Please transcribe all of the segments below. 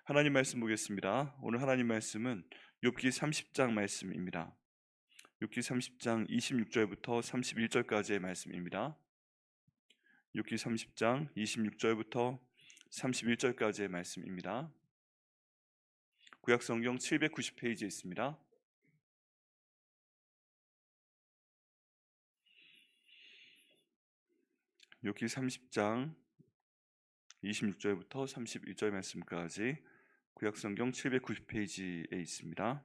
하나님 말씀 보겠습니다. 오늘 하나님 말씀은 욥기 30장 말씀입니다. 욥기 30장 26절부터 31절까지의 말씀입니다. 욥기 30장 26절부터 31절까지의 말씀입니다. 구약 성경 790페이지에 있습니다. 욥기 30장 26절부터 31절 말씀까지 구약 성경 790페이지에 있습니다.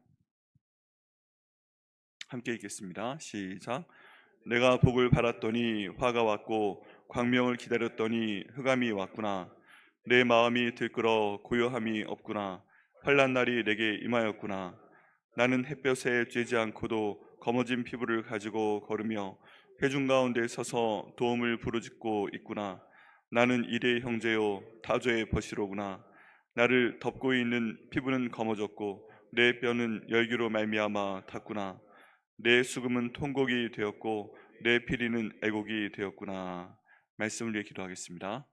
함께 읽겠습니다. 시작. 내가 복을 바랐더니 화가 왔고 광명을 기다렸더니 흑암이 왔구나. 내 마음이 들끓어 고요함이 없구나. 환난 날이 내게 임하였구나. 나는 햇볕에 쬐지 않고도 검어진 피부를 가지고 걸으며 회중 가운데 서서 도움을 부르짖고 있구나. 나는 일의 형제요 타조의 벗이로구나. 나를 덮고 있는 피부는 검어졌고 내 뼈는 열기로 말미암아 탔구나. 내 수금은 통곡이 되었고 내 피리는 애곡이 되었구나. 말씀을 위해 기도하겠습니다.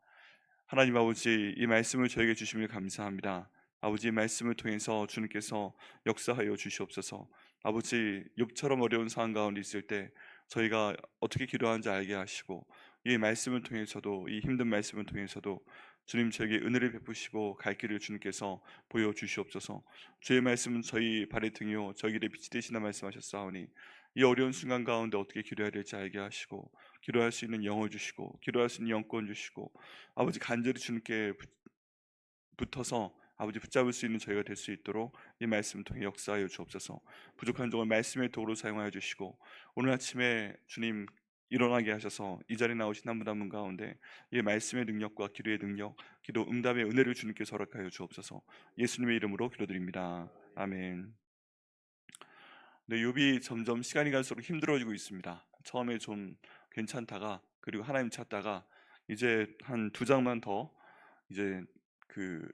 하나님 아버지, 이 말씀을 저에게 주심을 감사합니다. 아버지, 이 말씀을 통해서 주님께서 역사하여 주시옵소서. 아버지, 욥처럼 어려운 상황 가운데 있을 때 저희가 어떻게 기도하는지 알게 하시고, 이 말씀을 통해서도, 이 힘든 말씀을 통해서도 주님 저에게 은혜를 베푸시고 갈 길을 주님께서 보여주시옵소서. 주의 말씀은 저희 발의 등이요 저희 길의 빛이 되시나 말씀하셨사오니, 이 어려운 순간 가운데 어떻게 기도해야 될지 알게 하시고, 기도할 수 있는 영을 주시고, 기도할 수 있는 영권 주시고, 아버지 간절히 주님께 붙어서 아버지 붙잡을 수 있는 저희가 될 수 있도록 이 말씀을 통해 역사하여 주옵소서. 부족한 종을 말씀의 도구로 사용하여 주시고, 오늘 아침에 주님 일어나게 하셔서 이 자리에 나오신 한 분 한 분 가운데 이 말씀의 능력과 기도의 능력, 기도 응답의 은혜를 주님께서 허락하여 주옵소서. 예수님의 이름으로 기도드립니다. 아멘. 네, 욥이 점점 시간이 갈수록 힘들어지고 있습니다. 처음에 좀 괜찮다가, 그리고 하나님 찾다가 이제 한 두 장만 더 이제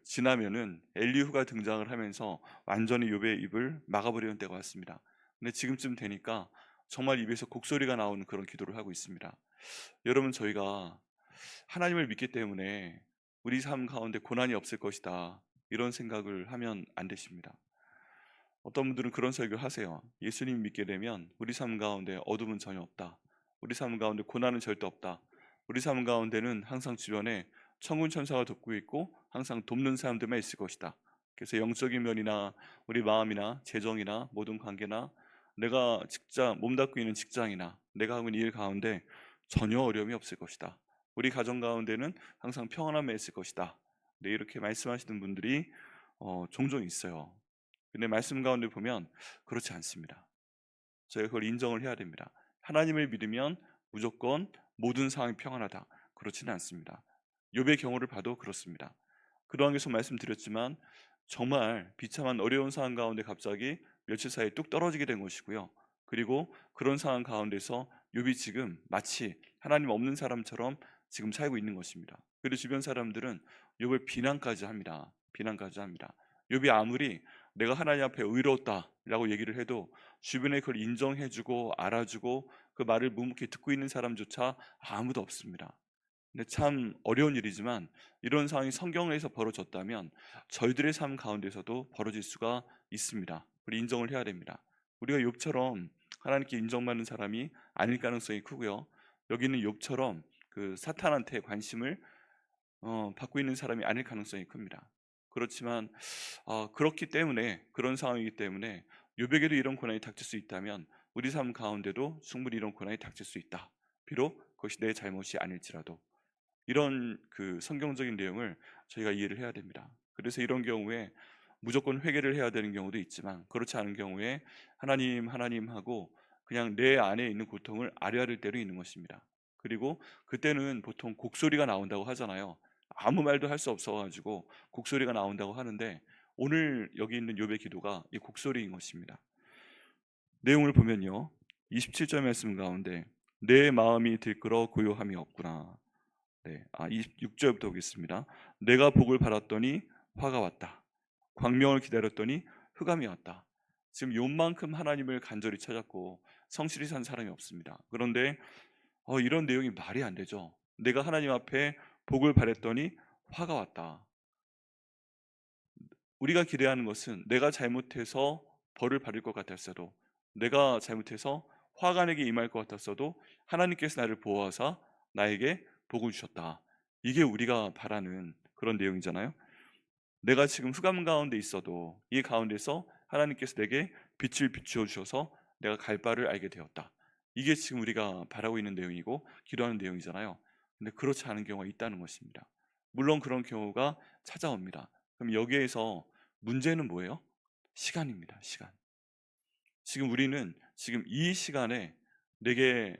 지나면은 엘리후가 등장을 하면서 완전히 욥의 입을 막아버리는 때가 왔습니다. 근데 지금쯤 되니까 정말 입에서 곡소리가 나오는 그런 기도를 하고 있습니다. 여러분, 저희가 하나님을 믿기 때문에 우리 삶 가운데 고난이 없을 것이다, 이런 생각을 하면 안 되십니다. 어떤 분들은 그런 설교를 하세요. 예수님 믿게 되면 우리 삶 가운데 어둠은 전혀 없다. 우리 삶 가운데 고난은 절대 없다. 우리 삶 가운데는 항상 주변에 천군 천사가 돕고 있고 항상 돕는 사람들만 있을 것이다. 그래서 영적인 면이나 우리 마음이나 재정이나 모든 관계나 내가 직장 몸담고 있는 직장이나 내가 하고 있는 일 가운데 전혀 어려움이 없을 것이다. 우리 가정 가운데는 항상 평안함에 있을 것이다. 네, 이렇게 말씀하시는 분들이 종종 있어요. 근데 말씀 가운데 보면 그렇지 않습니다. 저희가 그걸 인정을 해야 됩니다. 하나님을 믿으면 무조건 모든 상황이 평안하다, 그렇지는 않습니다. 욥의 경우를 봐도 그렇습니다. 그동안 계속 말씀드렸지만 정말 비참한 어려운 상황 가운데 갑자기 며칠 사이에 뚝 떨어지게 된 것이고요. 그리고 그런 상황 가운데서 욥이 지금 마치 하나님 없는 사람처럼 지금 살고 있는 것입니다. 그리고 주변 사람들은 욥을 비난까지 합니다. 비난까지 합니다. 욥이 아무리 내가 하나님 앞에 의로웠다라고 얘기를 해도 주변에 그걸 인정해주고 알아주고 그 말을 묵묵히 듣고 있는 사람조차 아무도 없습니다. 근데 참 어려운 일이지만 이런 상황이 성경에서 벌어졌다면 저희들의 삶 가운데서도 벌어질 수가 있습니다. 우리 인정을 해야 됩니다. 우리가 욥처럼 하나님께 인정받는 사람이 아닐 가능성이 크고요. 여기 있는 욥처럼 그 사탄한테 관심을 받고 있는 사람이 아닐 가능성이 큽니다. 그렇지만 그렇기 때문에, 그런 상황이기 때문에 욥에게도 이런 고난이 닥칠 수 있다면 우리 삶 가운데도 충분히 이런 고난이 닥칠 수 있다. 비록 그것이 내 잘못이 아닐지라도. 이런 성경적인 내용을 저희가 이해를 해야 됩니다. 그래서 이런 경우에 무조건 회개를 해야 되는 경우도 있지만, 그렇지 않은 경우에 하나님 하나님 하고 그냥 내 안에 있는 고통을 아뢰할 때도 있는 것입니다. 그리고 그때는 보통 곡소리가 나온다고 하잖아요. 아무 말도 할 수 없어 가지고 곡소리가 나온다고 하는데, 오늘 여기 있는 욥의 기도가 이 곡소리인 것입니다. 내용을 보면요, 27절 말씀 가운데 내 마음이 들끓어 고요함이 없구나. 네, 26절부터 보겠습니다. 내가 복을 바랐더니 화가 왔다. 광명을 기다렸더니 흑암이 왔다. 지금 요만큼 하나님을 간절히 찾았고 성실히 산 사람이 없습니다. 그런데 이런 내용이 말이 안 되죠. 내가 하나님 앞에 복을 바랬더니 화가 왔다. 우리가 기대하는 것은 내가 잘못해서 벌을 받을 것 같았어도, 내가 잘못해서 화가 내게 임할 것 같았어도 하나님께서 나를 보호하사 나에게 복을 주셨다. 이게 우리가 바라는 그런 내용이잖아요. 내가 지금 흑암 가운데 있어도 이 가운데서 하나님께서 내게 빛을 비추어 주셔서 내가 갈 바를 알게 되었다. 이게 지금 우리가 바라고 있는 내용이고 기도하는 내용이잖아요. 근데 그렇지 않은 경우가 있다는 것입니다. 물론 그런 경우가 찾아옵니다. 그럼 여기에서 문제는 뭐예요? 시간입니다. 시간. 지금 우리는 지금 이 시간에 내게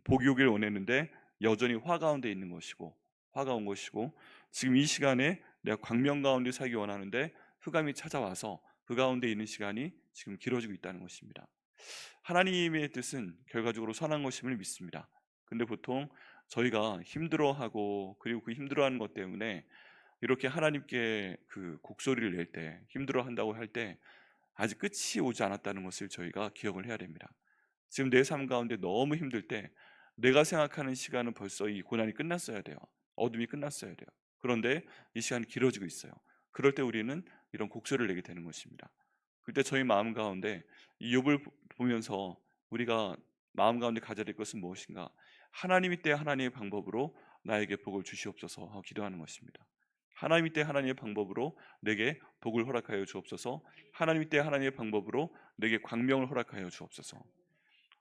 복이 오길 원했는데 여전히 화 가운데 있는 것이고, 화가 온 것이고, 지금 이 시간에 내가 광명 가운데 살기 원하는데 흑암이 찾아와서 그 가운데 있는 시간이 지금 길어지고 있다는 것입니다. 하나님의 뜻은 결과적으로 선한 것임을 믿습니다. 근데 보통 저희가 힘들어하고, 그리고 그 힘들어하는 것 때문에 이렇게 하나님께 그 곡소리를 낼 때, 힘들어한다고 할 때 아직 끝이 오지 않았다는 것을 저희가 기억을 해야 됩니다. 지금 내 삶 가운데 너무 힘들 때 내가 생각하는 시간은 벌써 이 고난이 끝났어야 돼요. 어둠이 끝났어야 돼요. 그런데 이 시간이 길어지고 있어요. 그럴 때 우리는 이런 곡소리를 내게 되는 것입니다. 그때 저희 마음 가운데 이 욥을 보면서 우리가 마음 가운데 가져야 될 것은 무엇인가? 하나님이 때 하나님의 방법으로 나에게 복을 주시옵소서 하고 기도하는 것입니다. 하나님이 때 하나님의 방법으로 내게 복을 허락하여 주옵소서. 하나님이 때 하나님의 방법으로 내게 광명을 허락하여 주옵소서.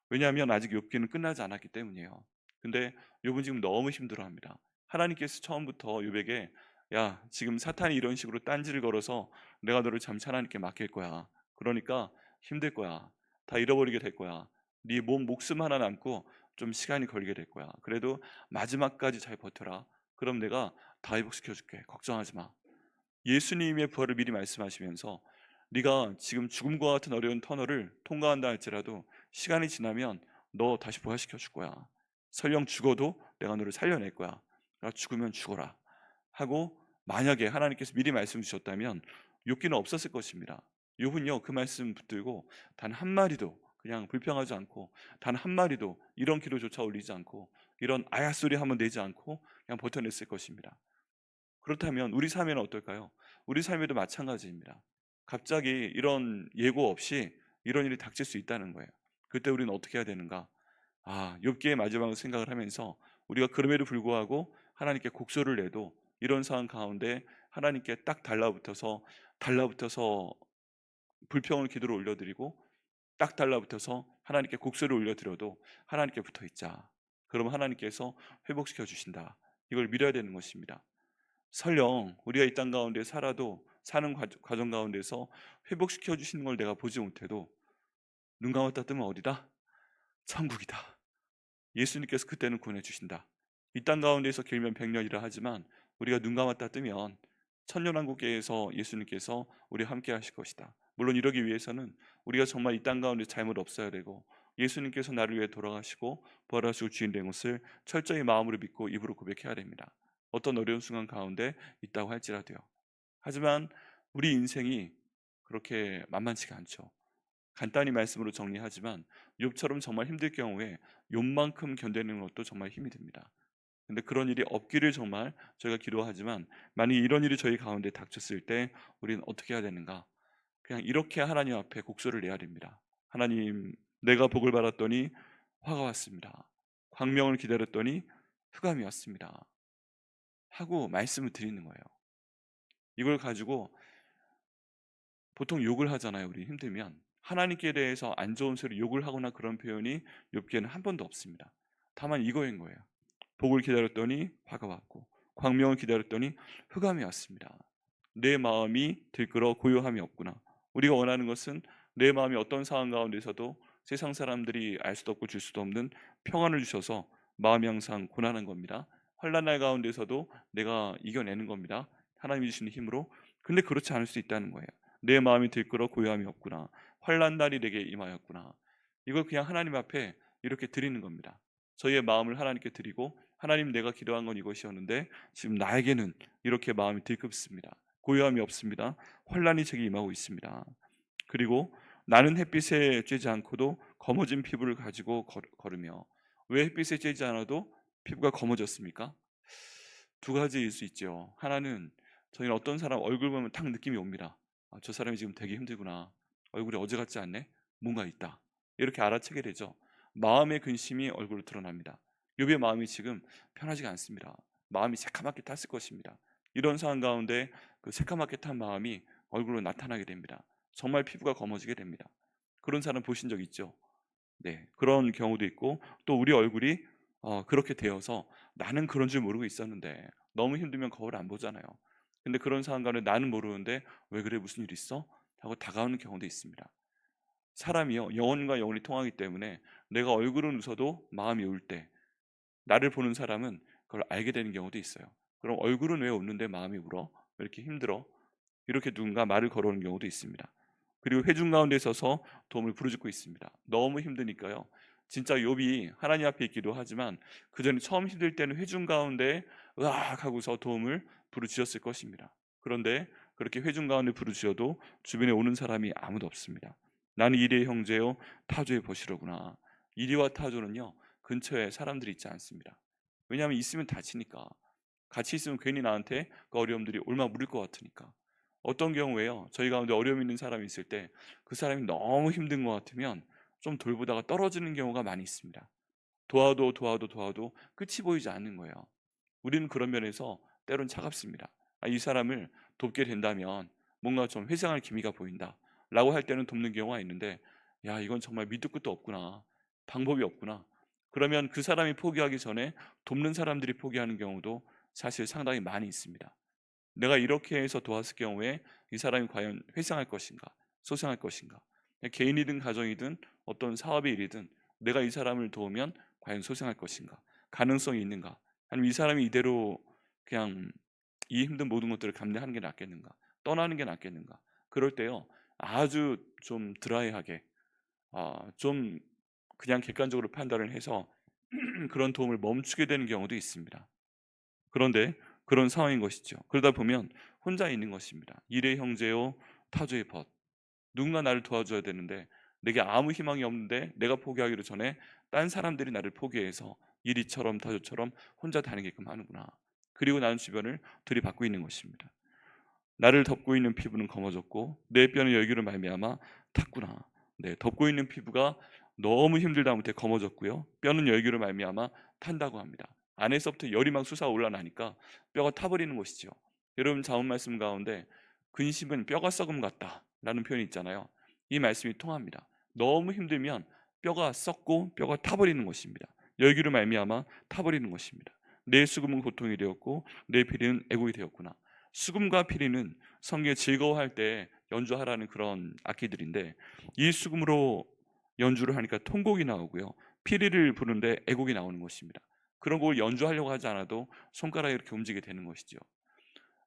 왜냐하면 아직 욥기는 끝나지 않았기 때문이에요. 근데 욥은 지금 너무 힘들어합니다. 하나님께서 처음부터 욥에게 야, 지금 사탄이 이런 식으로 딴지를 걸어서 내가 너를 잠시 하나님께 맡길 거야. 그러니까 힘들 거야. 다 잃어버리게 될 거야. 네 목숨 하나 남고 좀 시간이 걸리게 될 거야. 그래도 마지막까지 잘 버텨라. 그럼 내가 다 회복시켜 줄게. 걱정하지 마. 예수님의 부활을 미리 말씀하시면서 네가 지금 죽음과 같은 어려운 터널을 통과한다 할지라도 시간이 지나면 너 다시 부활시켜 줄 거야. 설령 죽어도 내가 너를 살려낼 거야. 나 죽으면 죽어라 하고, 만약에 하나님께서 미리 말씀 주셨다면 욥기는 없었을 것입니다. 욥은요 그 말씀 붙들고 단 한마디도 그냥 불평하지 않고, 단 한마디도 이런 기도조차 올리지 않고, 이런 아야 소리 한번 내지 않고 그냥 버텨냈을 것입니다. 그렇다면 우리 삶에는 어떨까요? 우리 삶에도 마찬가지입니다. 갑자기 이런 예고 없이 이런 일이 닥칠 수 있다는 거예요. 그때 우리는 어떻게 해야 되는가? 욥기의 마지막을 생각을 하면서 우리가 그럼에도 불구하고 하나님께 곡소를 내도 이런 상황 가운데 하나님께 딱 달라붙어서 불평을 기도로 올려드리고, 딱 달라붙어서 하나님께 곡소를 올려드려도 하나님께 붙어 있자. 그러면 하나님께서 회복시켜 주신다. 이걸 믿어야 되는 것입니다. 설령 우리가 이 땅 가운데 살아도 사는 과정 가운데서 회복시켜 주시는 걸 내가 보지 못해도 눈 감았다 뜨면 어디다? 천국이다. 예수님께서 그때는 구원해 주신다. 이 땅 가운데서 길면 100년이라 하지만 우리가 눈 감았다 뜨면 천년왕국에서 예수님께서 우리와 함께 하실 것이다. 물론 이러기 위해서는 우리가 정말 이 땅 가운데 잘못 없어야 되고, 예수님께서 나를 위해 돌아가시고 부활하시고 주인 된 것을 철저히 마음으로 믿고 입으로 고백해야 됩니다. 어떤 어려운 순간 가운데 있다고 할지라도요. 하지만 우리 인생이 그렇게 만만치가 않죠. 간단히 말씀으로 정리하지만 욥처럼 정말 힘들 경우에 욥만큼 견디는 것도 정말 힘이 듭니다. 근데 그런 일이 없기를 정말 저희가 기도하지만, 만약 이런 일이 저희 가운데 닥쳤을 때 우리는 어떻게 해야 되는가? 그냥 이렇게 하나님 앞에 곡소를 내야 됩니다. 하나님, 내가 복을 받았더니 화가 왔습니다. 광명을 기다렸더니 흑암이 왔습니다. 하고 말씀을 드리는 거예요. 이걸 가지고 보통 욕을 하잖아요. 우리 힘들면 하나님께 대해서 안 좋은 소리 욕을 하거나 그런 표현이 욥기에는 한 번도 없습니다. 다만 이거인 거예요. 복을 기다렸더니 화가 왔고, 광명을 기다렸더니 흑암이 왔습니다. 내 마음이 들끓어 고요함이 없구나. 우리가 원하는 것은 내 마음이 어떤 상황 가운데서도 세상 사람들이 알 수도 없고 줄 수도 없는 평안을 주셔서 마음이 항상 고난한 겁니다. 환난 날 가운데서도 내가 이겨내는 겁니다. 하나님이 주시는 힘으로. 근데 그렇지 않을 수 있다는 거예요. 내 마음이 들끓어 고요함이 없구나. 환난 날이 내게 임하였구나. 이걸 그냥 하나님 앞에 이렇게 드리는 겁니다. 저희의 마음을 하나님께 드리고, 하나님, 내가 기도한 건 이것이었는데 지금 나에게는 이렇게 마음이 들끓습니다. 고요함이 없습니다. 환란이 제게 임하고 있습니다. 그리고 나는 햇빛에 쬐지 않고도 검어진 피부를 가지고 걸으며. 왜 햇빛에 쬐지 않아도 피부가 검어졌습니까? 두 가지일 수 있죠. 하나는 저희는 어떤 사람 얼굴 보면 딱 느낌이 옵니다. 저 사람이 지금 되게 힘들구나. 얼굴이 어제 같지 않네. 뭔가 있다. 이렇게 알아채게 되죠. 마음의 근심이 얼굴로 드러납니다. 욥의 마음이 지금 편하지가 않습니다. 마음이 새카맣게 탔을 것입니다. 이런 상황 가운데 그 새카맣게 탄 마음이 얼굴로 나타나게 됩니다. 정말 피부가 검어지게 됩니다. 그런 사람 보신 적 있죠? 네, 그런 경우도 있고, 또 우리 얼굴이 그렇게 되어서 나는 그런 줄 모르고 있었는데, 너무 힘들면 거울 안 보잖아요. 근데 그런 상황 가운데 나는 모르는데 왜 그래, 무슨 일 있어? 하고 다가오는 경우도 있습니다. 사람이요, 영혼과 영혼이 통하기 때문에 내가 얼굴은 웃어도 마음이 울 때, 나를 보는 사람은 그걸 알게 되는 경우도 있어요. 그럼 얼굴은 왜 웃는데 마음이 울어? 왜 이렇게 힘들어? 이렇게 누군가 말을 걸어오는 경우도 있습니다. 그리고 회중 가운데 서서 도움을 부르짖고 있습니다. 너무 힘드니까요. 진짜 욥이 하나님 앞에 있기도 하지만 그 전에 처음 힘들 때는 회중 가운데 으악 하고서 도움을 부르짖었을 것입니다. 그런데 그렇게 회중 가운데 부르짖어도 주변에 오는 사람이 아무도 없습니다. 나는 이리의 형제요 타조의 벗이로구나. 이리와 타조는요, 근처에 사람들이 있지 않습니다. 왜냐하면 있으면 다치니까. 같이 있으면 괜히 나한테 그 어려움들이 올마 물을 것 같으니까. 어떤 경우에요, 저희 가운데 어려움 있는 사람이 있을 때 그 사람이 너무 힘든 것 같으면 좀 돌보다가 떨어지는 경우가 많이 있습니다. 도와도 끝이 보이지 않는 거예요. 우리는 그런 면에서 때론 차갑습니다. 이 사람을 돕게 된다면 뭔가 좀 회상할 기미가 보인다 라고 할 때는 돕는 경우가 있는데, 야, 이건 정말 밑도 끝도 없구나, 방법이 없구나, 그러면 그 사람이 포기하기 전에 돕는 사람들이 포기하는 경우도 사실 상당히 많이 있습니다. 내가 이렇게 해서 도왔을 경우에 이 사람이 과연 회상할 것인가, 소생할 것인가, 개인이든 가정이든 어떤 사업의 일이든 내가 이 사람을 도우면 과연 소생할 것인가, 가능성이 있는가, 아니면 이 사람이 이대로 그냥 이 힘든 모든 것들을 감내하는 게 낫겠는가, 떠나는 게 낫겠는가. 그럴 때요, 아주 좀 드라이하게, 좀 그냥 객관적으로 판단을 해서 그런 도움을 멈추게 되는 경우도 있습니다. 그런데 그런 상황인 것이죠. 그러다 보면 혼자 있는 것입니다. 일의 형제요 타조의 벗. 누군가 나를 도와줘야 되는데 내게 아무 희망이 없는데 내가 포기하기로 전에 딴 사람들이 나를 포기해서 이리처럼 타조처럼 혼자 다니게끔 하는구나. 그리고 나는 주변을 들이받고 있는 것입니다. 나를 덮고 있는 피부는 검어졌고 내 뼈는 열기로 말미암아 탔구나. 네, 덮고 있는 피부가 너무 힘들다 못해 검어졌고요. 뼈는 열기로 말미암아 탄다고 합니다. 안에서부터 열이 막 솟아 올라나니까 뼈가 타버리는 것이죠. 여러분 자언 말씀 가운데 근심은 뼈가 썩음 같다라는 표현이 있잖아요. 이 말씀이 통합니다. 너무 힘들면 뼈가 썩고 뼈가 타버리는 것입니다. 열기로 말미암아 타버리는 것입니다. 내 수금은 고통이 되었고 내 피리는 애곡이 되었구나. 수금과 피리는 성경에 즐거워할 때 연주하라는 그런 악기들인데, 이 수금으로 연주를 하니까 통곡이 나오고요, 피리를 부르는데 애곡이 나오는 것입니다. 그런 곡을 연주하려고 하지 않아도 손가락이 이렇게 움직이게 되는 것이죠.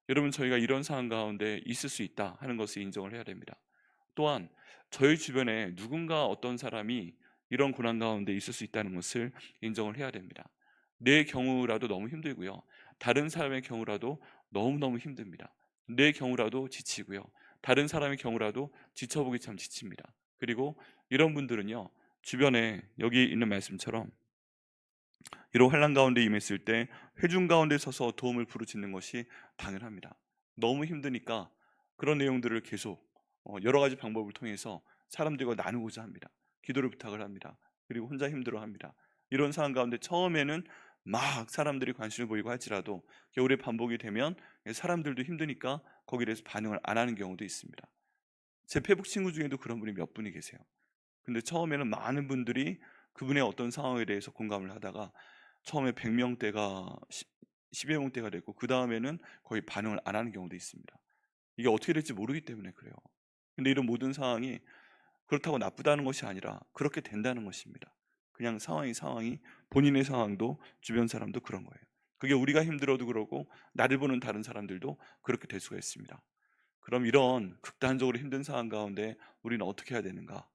여러분, 저희가 이런 상황 가운데 있을 수 있다 하는 것을 인정을 해야 됩니다. 또한 저희 주변에 누군가 어떤 사람이 이런 고난 가운데 있을 수 있다는 것을 인정을 해야 됩니다. 내 경우라도 너무 힘들고요, 다른 사람의 경우라도 너무너무 힘듭니다. 내 경우라도 지치고요, 다른 사람의 경우라도 지쳐보기 참 지칩니다. 그리고 이런 분들은요, 주변에 여기 있는 말씀처럼 이런 환난 가운데 임했을 때 회중 가운데 서서 도움을 부르짖는 것이 당연합니다. 너무 힘드니까 그런 내용들을 계속 여러 가지 방법을 통해서 사람들과 나누고자 합니다. 기도를 부탁을 합니다. 그리고 혼자 힘들어합니다. 이런 상황 가운데 처음에는 막 사람들이 관심을 보이고 할지라도 겨울에 반복이 되면 사람들도 힘드니까 거기에 대해서 반응을 안 하는 경우도 있습니다. 제 페북 친구 중에도 그런 분이 몇 분이 계세요. 근데 처음에는 많은 분들이 그분의 어떤 상황에 대해서 공감을 하다가 처음에 100명대가 10여 명대가 됐고 그 다음에는 거의 반응을 안 하는 경우도 있습니다. 이게 어떻게 될지 모르기 때문에 그래요. 근데 이런 모든 상황이 그렇다고 나쁘다는 것이 아니라 그렇게 된다는 것입니다. 그냥 상황이 본인의 상황도 주변 사람도 그런 거예요. 그게 우리가 힘들어도 그러고 나를 보는 다른 사람들도 그렇게 될 수가 있습니다. 그럼 이런 극단적으로 힘든 상황 가운데 우리는 어떻게 해야 되는가?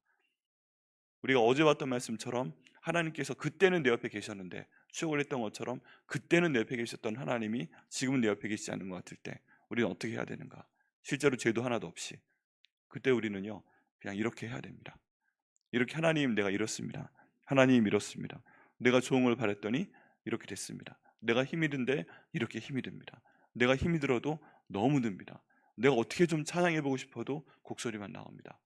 우리가 어제 봤던 말씀처럼 하나님께서 그때는 내 옆에 계셨는데, 추억을 했던 것처럼 그때는 내 옆에 계셨던 하나님이 지금은 내 옆에 계시지 않는 것 같을 때 우리는 어떻게 해야 되는가? 실제로 죄도 하나도 없이 그때 우리는요, 그냥 이렇게 해야 됩니다. 이렇게, 하나님 내가 이렇습니다. 하나님 이렇습니다. 내가 좋은 걸 바랬더니 이렇게 됐습니다. 내가 힘이 든데 이렇게 힘이 듭니다. 내가 힘이 들어도 너무 듭니다. 내가 어떻게 좀 찬양해 보고 싶어도 곡소리만 나옵니다.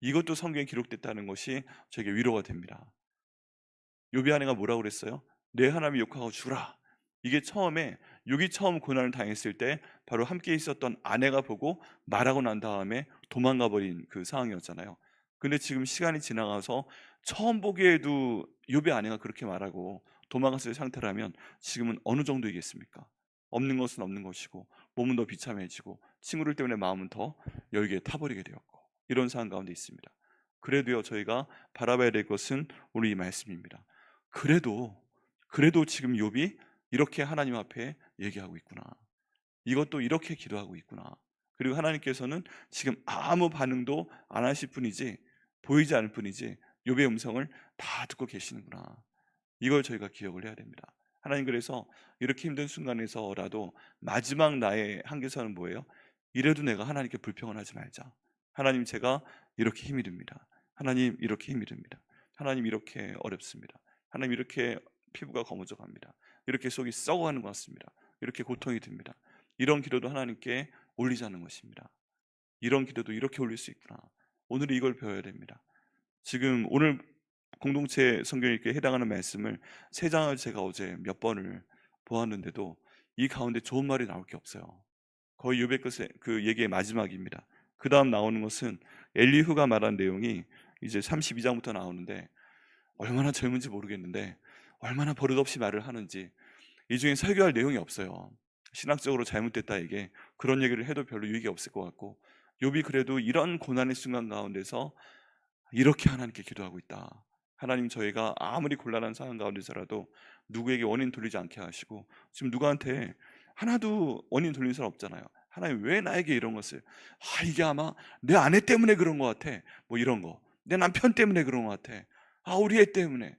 이것도 성경에 기록됐다는 것이 저에게 위로가 됩니다. 욥의 아내가 뭐라고 그랬어요? 내 하나님을 욕하고 죽으라. 이게 처음에 욥이 처음 고난을 당했을 때 바로 함께 있었던 아내가 보고 말하고 난 다음에 도망가 버린 그 상황이었잖아요. 근데 지금 시간이 지나가서 처음 보기에도 욥의 아내가 그렇게 말하고 도망갔을 상태라면 지금은 어느 정도이겠습니까? 없는 것은 없는 것이고 몸은 더 비참해지고 친구들 때문에 마음은 더 열기에 타버리게 되었고 이런 상황 가운데 있습니다. 그래도요, 저희가 바라봐야 될 것은 오늘 이 말씀입니다. 그래도 지금 욥이 이렇게 하나님 앞에 얘기하고 있구나. 이것도 이렇게 기도하고 있구나. 그리고 하나님께서는 지금 아무 반응도 안 하실 뿐이지, 보이지 않을 뿐이지 욥의 음성을 다 듣고 계시는구나. 이걸 저희가 기억을 해야 됩니다. 하나님, 그래서 이렇게 힘든 순간에서라도 마지막 나의 한계선은 뭐예요? 이래도 내가 하나님께 불평을 하지 말자. 하나님, 제가 이렇게 힘이 듭니다. 하나님, 이렇게 힘이 듭니다. 하나님, 이렇게 어렵습니다. 하나님, 이렇게 피부가 검어져 갑니다. 이렇게 속이 썩어가는 것 같습니다. 이렇게 고통이 듭니다. 이런 기도도 하나님께 올리자는 것입니다. 이런 기도도 이렇게 올릴 수 있구나. 오늘 이걸 배워야 됩니다. 지금 오늘 공동체 성경 읽기에 해당하는 말씀을 세 장을 제가 어제 몇 번을 보았는데도 이 가운데 좋은 말이 나올 게 없어요. 거의 요백 것의 그 얘기의 마지막입니다. 그 다음 나오는 것은 엘리후가 말한 내용이 이제 32장부터 나오는데, 얼마나 젊은지 모르겠는데 얼마나 버릇없이 말을 하는지, 이 중에 설교할 내용이 없어요. 신학적으로 잘못됐다, 이게 그런 얘기를 해도 별로 유익이 없을 것 같고, 욥이 그래도 이런 고난의 순간 가운데서 이렇게 하나님께 기도하고 있다. 하나님, 저희가 아무리 곤란한 상황 가운데서라도 누구에게 원인 돌리지 않게 하시고, 지금 누구한테 하나도 원인 돌리는 사람 없잖아요. 하나님, 왜 나에게 이런 것을, 이게 아마 내 아내 때문에 그런 것 같아, 뭐 이런 거, 내 남편 때문에 그런 것 같아, 우리 애 때문에,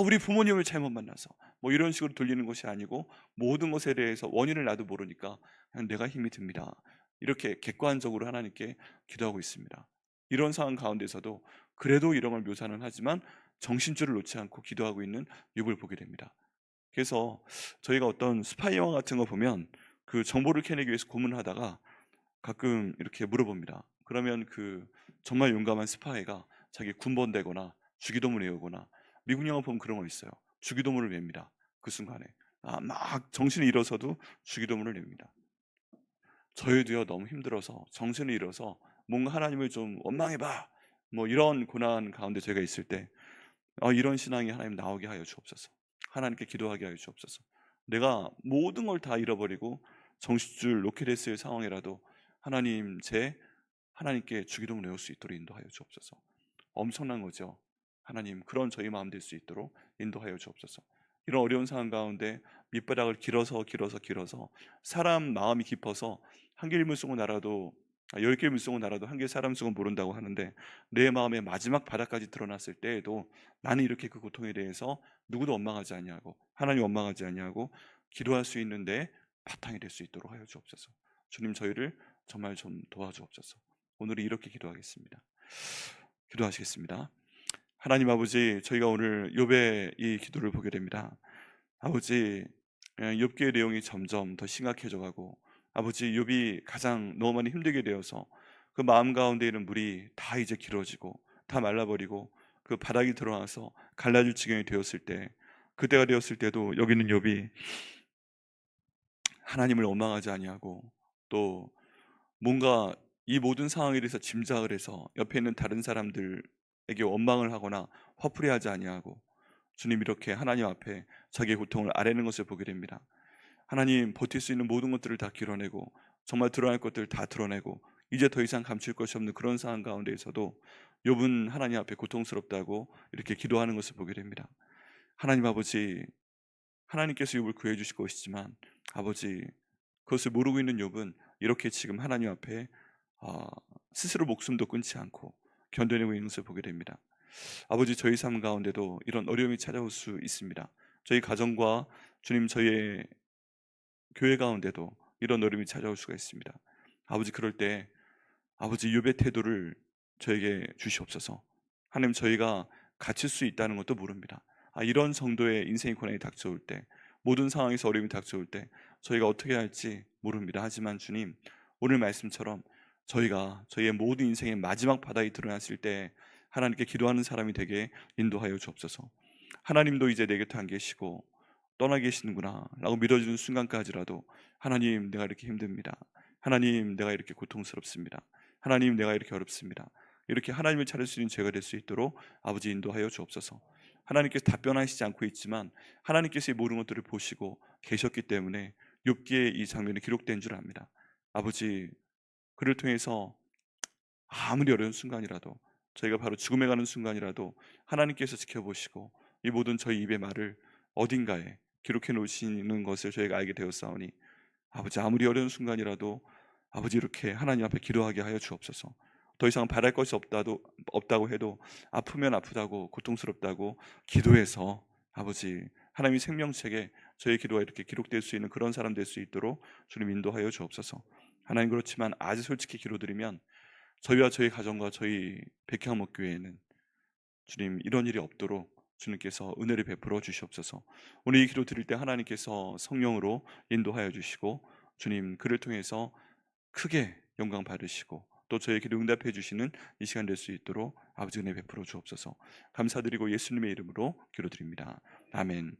우리 부모님을 잘못 만나서, 뭐 이런 식으로 돌리는 것이 아니고, 모든 것에 대해서 원인을 나도 모르니까 그냥 내가 힘이 듭니다. 이렇게 객관적으로 하나님께 기도하고 있습니다. 이런 상황 가운데서도 그래도 이런 걸 묘사는 하지만 정신줄을 놓지 않고 기도하고 있는 욥을 보게 됩니다. 그래서 저희가 어떤 스파이 영화 같은 거 보면 그 정보를 캐내기 위해서 고문하다가 가끔 이렇게 물어봅니다. 그러면 그 정말 용감한 스파이가 자기 군번대거나 주기도문을 외우거나, 미국 영화 보면 그런 거 있어요. 주기도문을 냅니다. 그 순간에 막 정신이 잃어서도 주기도문을 냅니다. 저희도요, 너무 힘들어서 정신을 잃어서 뭔가 하나님을 좀 원망해봐, 뭐 이런 고난 가운데 저희가 있을 때 이런 신앙이 하나님 나오게 하여 주옵소서. 하나님께 기도하게 하여 주옵소서. 내가 모든 걸 다 잃어버리고 정신줄 놓게 됐을 상황이라도 하나님, 하나님께 주기도문 외울 수 있도록 인도하여 주옵소서. 엄청난 거죠. 하나님, 그런 저희 마음 될 수 있도록 인도하여 주옵소서. 이런 어려운 상황 가운데 밑바닥을 길어서 사람 마음이 깊어서 한 개의 물속은 알아도 10개의 물속은 알아도 한 개의 사람 속은 모른다고 하는데, 내 마음의 마지막 바닥까지 드러났을 때에도 나는 이렇게 그 고통에 대해서 누구도 원망하지 아니하고 하나님 원망하지 아니하고 기도할 수 있는데 바탕이 될 수 있도록 하여 주옵소서. 주님, 저희를 정말 좀 도와주옵소서. 오늘은 이렇게 기도하겠습니다. 기도하시겠습니다. 하나님 아버지, 저희가 오늘 욥의 이 기도를 보게 됩니다. 아버지, 욥기의 내용이 점점 더 심각해져 가고, 아버지, 욥이 가장 너무 많이 힘들게 되어서 그 마음 가운데 있는 물이 다 이제 길어지고 다 말라버리고 그 바닥이 들어와서 갈라질 지경이 되었을 때, 그때가 되었을 때도 여기 있는 욥이 하나님을 원망하지 아니하고, 또 뭔가 이 모든 상황에 대해서 짐작을 해서 옆에 있는 다른 사람들에게 원망을 하거나 화풀이하지 아니하고, 주님, 이렇게 하나님 앞에 자기의 고통을 아뢰는 것을 보게 됩니다. 하나님, 버틸 수 있는 모든 것들을 다 길어내고 정말 드러날 것들을 다 드러내고 이제 더 이상 감출 것이 없는 그런 상황 가운데에서도 욥은 하나님 앞에 고통스럽다고 이렇게 기도하는 것을 보게 됩니다. 하나님 아버지, 하나님께서 욥을 구해 주실 것이지만 아버지, 그것을 모르고 있는 욥은 이렇게 지금 하나님 앞에 스스로 목숨도 끊지 않고 견뎌내고 있는 것을 보게 됩니다. 아버지, 저희 삶 가운데도 이런 어려움이 찾아올 수 있습니다. 저희 가정과 주님, 저희의 교회 가운데도 이런 어려움이 찾아올 수가 있습니다. 아버지, 그럴 때 아버지, 욥의 태도를 저에게 주시옵소서. 하나님, 저희가 갇힐 수 있다는 것도 모릅니다. 이런 정도의 인생의 고난이 닥쳐올 때, 모든 상황에서 어려움이 닥쳐올 때 저희가 어떻게 할지 모릅니다. 하지만 주님, 오늘 말씀처럼 저희가 저희의 모든 인생의 마지막 바다에 드러났을 때 하나님께 기도하는 사람이 되게 인도하여 주옵소서. 하나님도 이제 내 곁에 안 계시고 떠나 계시는구나 라고 믿어주는 순간까지라도 하나님, 내가 이렇게 힘듭니다. 하나님, 내가 이렇게 고통스럽습니다. 하나님, 내가 이렇게 어렵습니다. 이렇게 하나님을 찾을 수 있는 죄가 될 수 있도록 아버지 인도하여 주옵소서. 하나님께서 답변하시지 않고 있지만 하나님께서 이 모든 것들을 보시고 계셨기 때문에 욥기에 이 장면이 기록된 줄 압니다. 아버지, 그를 통해서 아무리 어려운 순간이라도, 저희가 바로 죽음에 가는 순간이라도 하나님께서 지켜보시고 이 모든 저희 입의 말을 어딘가에 기록해 놓으시는 것을 저희가 알게 되었사오니 아버지, 아무리 어려운 순간이라도 아버지 이렇게 하나님 앞에 기도하게 하여 주옵소서. 더 이상 바랄 것이 없다고 해도 아프면 아프다고, 고통스럽다고 기도해서 아버지 하나님의 생명책에 저희 기도가 이렇게 기록될 수 있는 그런 사람 될 수 있도록 주님 인도하여 주옵소서. 하나님, 그렇지만 아주 솔직히 기도드리면 저희와 저희 가정과 저희 백향목교회에는 주님 이런 일이 없도록 주님께서 은혜를 베풀어 주시옵소서. 오늘 이 기도 드릴 때 하나님께서 성령으로 인도하여 주시고 주님 그를 통해서 크게 영광 받으시고 또 저의 기도 응답해 주시는 이 시간 될 수 있도록 아버지 은혜 베풀어 주옵소서. 감사드리고 예수님의 이름으로 기도드립니다. 아멘.